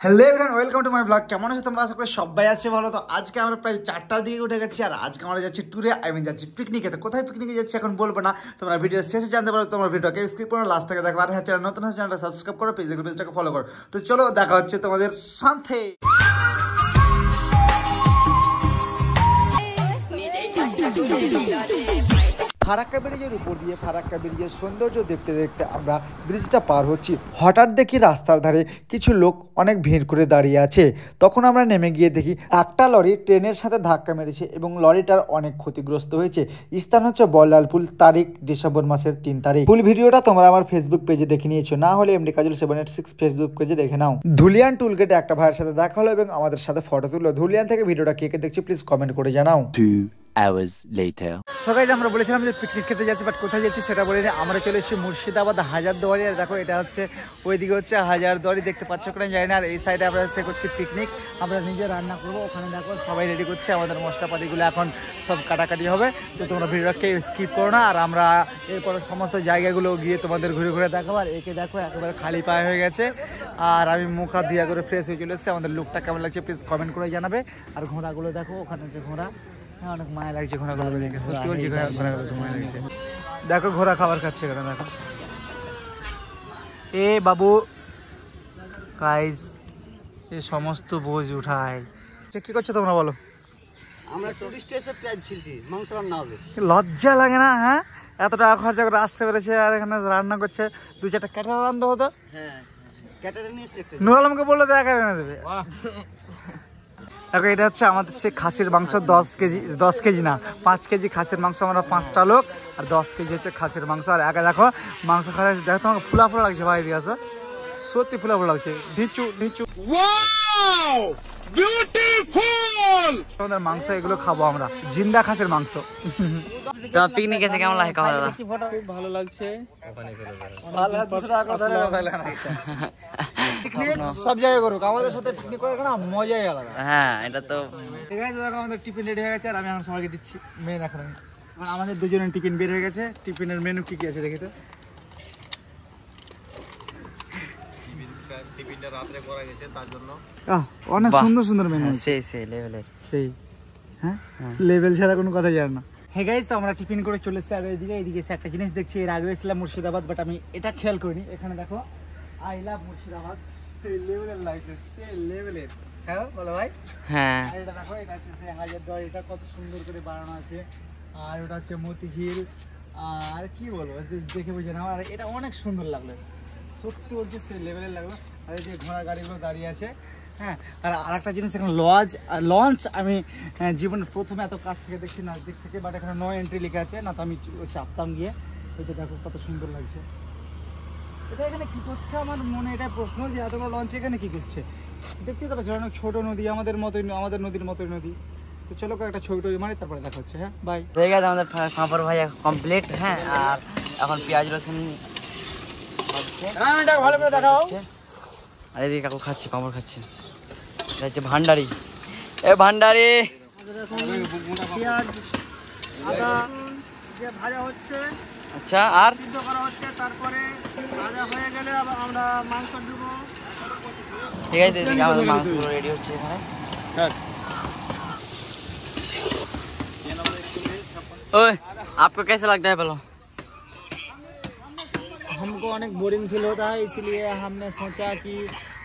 Hello everyone, welcome to my blog. কেমন আছো তোমরা? আশা করি সবাই আছে ভালো। তো আজকে আমরা প্রায় 4টার দিকে উঠে গেছি আর আজকে আমরা যাচ্ছি ট্যুরে, যাচ্ছি পিকনিকে। তো কোথায় পিকনিকে যাচ্ছি এখন বলবো না, তোমরা ভিডিও শেষে জানতে পারো। তোমার ভিডিওকে স্কিপ করো, লাস্ট থেকে দেখো। আর হ্যাঁ, চ্যানেল নতুন হচ্ছে চ্যানেলটা সাবস্ক্রাইব করো, পেজটাকে ফলো করো। তো চলো দেখা হচ্ছে তোমাদের সাথে। ফারাক্কা ব্রিজের উপর দিয়ে ফারাক্কা ব্রিজের সৌন্দর্য দেখতে দেখতে আমরা ব্রিজটা পার হচ্ছি। হঠাৎ দেখি রাস্তার ধারে কিছু লোক অনেক ভিড় করে দাঁড়িয়ে আছে। তখন আমরা নেমে গিয়ে দেখি একটা লরি ট্রেনের সাথে ধাক্কা মেরেছে এবং লরিটার অনেক ক্ষতিগ্রস্ত হয়েছে। স্থান হচ্ছে বল্লালপুর, তারিখ ডিসেম্বর মাসের 3 তারিখ। ফুল ভিডিওটা তোমরা আমার ফেসবুক পেজে দেখে নিয়েছো, না হলে এমডি কাজল 786 ফেসবুক পেজে দেখে নাও। ধুলিয়ান টুলগেটে একটা ভাইয়ের সাথে দেখা হলো এবং আমাদের সাথে ফটো তুললো। ধুলিয়ান থেকে ভিডিওটা কে কে দেখছি প্লিজ কমেন্ট করে জানাও। 2 hours later. সকালে আমরা বলেছিলাম যে পিকনিক খেতে যাচ্ছি, বাট কোথায় যাচ্ছি সেটা বলিনি। আমরা চলে এসেছি মুর্শিদাবাদ হাজারদুয়ারি। আর দেখো এটা হচ্ছে ওইদিকে হচ্ছে হাজারদুয়ারি, দেখতে পাচ্ছ কিনা জানি না। আর এই সাইডে আমরা এসে করছি পিকনিক, আমরা নিজে রান্না করবো। ওখানে দেখো সবাই রেডি করছে, আমাদের মশলাপাতিগুলো এখন সব কাটাকাটি হবে। তো তোমরা ভিডিওটাকে স্কিপ করো না। আর আমরা এরপরে সমস্ত জায়গাগুলো গিয়ে তোমাদের ঘুরে ঘুরে দেখাবো। আর একে দেখো একেবারে খালি পায়ে হয়ে গেছে, আর আমি মুখ হাত ধুয়া করে ফ্রেশ হয়ে চলে এসেছি। আমাদের লুকটা কেমন লাগছে প্লিজ কমেন্ট করে জানাবে। আর ঘোড়াগুলো দেখো, ওখানে যে ঘোড়া, অনেক মায়া লাগছে ঘোড়াগুলো দেখে, সত্যি বলছি ঘোড়াগুলো মায়া লাগছে। দেখো ঘোড়া খাবার খাচ্ছে এখানে, দেখো। এ বাবু গাইস, এই সমস্ত বোঝ উঠায়। কি করছো তোমরা বলো? আমরা টুরিস্ট এসে পেঁয়াজ ছিলছি, মাংস রান্না হবে। লজ্জা লাগে না? হ্যাঁ, এত টাকা খরচা করে আসতে পেরেছে আর এখানে রান্না করছে। 2-4টা ক্যাটার রান্না হতো। হ্যাঁ, ক্যাটারে নিয়ে এসে নুর আলমকে বললে তো একা এনে দেবে। দেখো এটা হচ্ছে আমাদের সেই খাসির মাংস, 10 কেজি না 5 কেজি খাসির মাংস। আমরা 5টা লোক, আর 10 কেজি হচ্ছে খাসির মাংস। আর একা দেখো মাংস খাওয়া, দেখো তোমাকে ফুলা ফুলা লাগছে ভাই, এদিকে আসো, সত্যি ফুলা ফুলা লাগছে। ঢিচু ঢিচু, ওয়াও বিউটিফুল। আমাদের মাংস এগুলো খাবো আমরা, জিন্দা খাসির মাংস। তো পিকনিক এসে কেমন লাগে খাওয়া দাওয়া? খুব ভালো লাগছে। সব জায়গায় করুক, আমাদের সাথে পিকনিক করে না মজাই আলাদা। হ্যাঁ, এটা তো ঠিক আছে। দেখো আমাদের টিফিন রেডি হয়ে গেছে আর আমি এখন সবাইকে দিচ্ছি মেন। এখন আমাদের দুজনের টিফিন বের হয়ে গেছে। টিফিনের মেনু কি কি আছে দেখি তো। অনেক সুন্দর সুন্দর মেনু, সেই লেভেলের। সেই হ্যাঁ, লেভেল ছাড়া কোনো কথা জানি না। হ্যাঁ গাইস, তো আমরা টিফিন করে চলে এসেছি। আর এইদিকে এসে একটা জিনিস দেখছি, এর আগে এসেছিলাম মুর্শিদাবাদ, বাট আমি এটা খেয়াল করিনি। এখানে দেখো আই লাভ মুর্শিদাবাদ, সেই লেভেলের লাগছে, সেই লেভেলের। হ্যাঁ বলো ভাই। হ্যাঁ, আর এটা দেখো, এটা হচ্ছে সেই হাজারদুয়ারি, এটা কত সুন্দর করে বানানো আছে। আর ওটা হচ্ছে মতিঝিল। আর কি বলবো, দেখে বুঝে না। আর এটা অনেক সুন্দর লাগলো, সত্যি বলছে সেই লেভেলের লাগলো। আর এই যে ঘোড়া গাড়িগুলো দাঁড়িয়ে আছে। হ্যাঁ, আর আরেকটা জিনিস, এখন লঞ্চ আমি জীবনের প্রথমে এত কাছ থেকে দেখছি, নজদিক থেকে। বাট এখানে নো এন্ট্রি লেখা আছে, না তো আমি চাপতাম গিয়ে। এটা দেখো কত সুন্দর লাগছে। এটা এখানে কি করছে, আমার মনে এটা প্রশ্ন, যে এত বড় লঞ্চ এখানে কি করছে। দেখতে তো পাচ্ছি অনেক ছোট নদী, আমাদের নদীর মতোই নদী। তো চলো একটা ছবি টবি মারি, তারপরে দেখা হচ্ছে। হ্যাঁ বাই। হয়ে গেছে আমাদের পাঁপড় ভাজা কমপ্লিট। হ্যাঁ, আর এখন পেঁয়াজ রসুন ভালো করে দেখাও। আর এদিকে কাকু খাচ্ছে, পাঁপড় খাচ্ছে। এটা হচ্ছে ভান্ডারি। এ ভান্ডারি, পেঁয়াজ আদা যে ভাজা হচ্ছে, আচ্ছা, আর সিদ্ধ করা হচ্ছে, তারপরে ভাজা হয়ে গেলে আবার আমরা মাংস দেবো। ঠিক আছে, এদিকে আমাদের মাংস রেডি হচ্ছে এখানে। ओए, आपको कैसा लगता है बोलो? हमको अनेक बोरिंग फील होता है, इसलिए हमने सोचा कि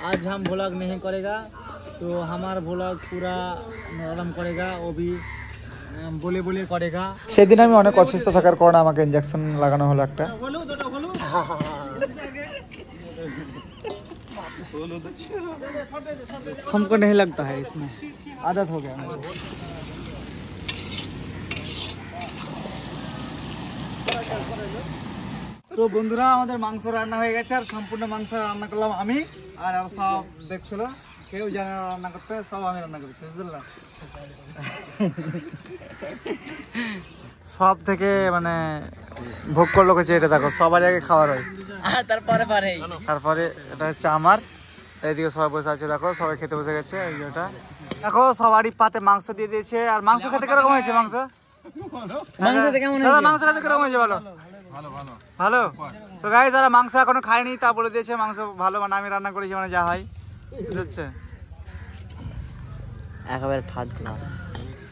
आज हम व्लॉग नहीं करेगा, तो हमारा व्लॉग पूरा नरम करेगा, वो भी বলে বলে করেগা। সেদিন আমি অনেক অসুস্থ থাকার কারণে আমাকে ইনজেকশন লাগানো হলো একটা। हमको नहीं लगता है, इसमें आदत हो गया मेरे। তো বন্ধুরা, আমাদের মাংস রান্না হয়ে গেছে, আর সম্পূর্ণ মাংস রান্না করলাম আমি। আর সব দেখছিল, কেউ জানে না রান্না করতে, সব আমি রান্না করছি, বুঝলাম। সব থেকে মানে ভোগ করলো হচ্ছে এটা, দেখো সবার আগে খাবার হয়, তারপরে এটা হচ্ছে আমার। এইদিকে সবাই বসে আছে, দেখো সবাই খেতে বসে গেছে। এইটা দেখো সবারই পাতে মাংস দিয়ে দিয়েছে। আর মাংস খেতে কিরকম হয়েছে? মাংস খেতে কিরকম হয়েছে বলো? ভালো। তো গাইস, যারা মাংস এখনো খায়নি তা বলে দিয়েছে মাংস ভালো, মানে আমি রান্না করেছি, মানে যা হয়। বুঝতে পারছো? একেবারে থার্ড ক্লাস।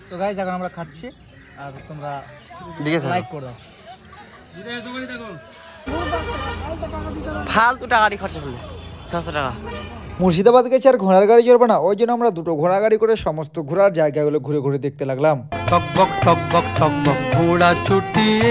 তো গাইজ এখন আমরা খাচ্ছি আর তোমরা দেখে থাকো। লাইক করো। ফালতু টাকাটি খরচা করলে 600 টাকা। মুর্শিদাবাদ গেছে আর ঘোড়ার গাড়ি চড়বো না, ওই জন্য আমরা দুটো ঘোড়া গাড়ি করে সমস্ত ঘোরার জায়গাগুলো ঘুরে ঘুরে দেখতে লাগলাম। টকবক টকবক টকবক ঘোড়া ছুটিয়ে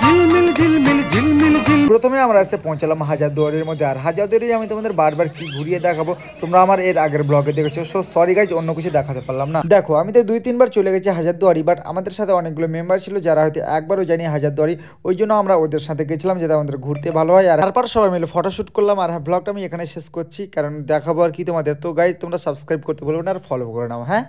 ঝিলমিল ঝিলমিল ঝিলমিল ঝিল। প্রথমে আমরা এসে পৌঁছালাম হাজারদুয়ারির মধ্যে, আর হাজারদুয়ারি আমি তোমাদের বারবার কি ঘুরিয়ে দেখাবো, তোমরা আমার এর আগের ব্লগে দেখেছো। সো সরি গাইজ, অন্য কিছু দেখাতে পারলাম না। দেখো আমি তো 2-3 বার চলে গেছি হাজারদুয়ারি, বাট আমাদের সাথে অনেকগুলো মেম্বার ছিল যারা হয়তো একবারও জানি হাজারদুয়ারি, ওই জন্য আমরা ওদের সাথে গেছিলাম যাতে আমাদের ঘুরতে ভালো হয়। আর তারপর সবাই মিলে ফটোশুট করলাম। আর হ্যাঁ, ব্লগটা আমি এখানে শেষ করছি, কারণ দেখাবো আর কি তোমাদের। তো গাইজ তোমরা সাবস্ক্রাইব করতে বলবো না আর ফলো করে নাও, হ্যাঁ।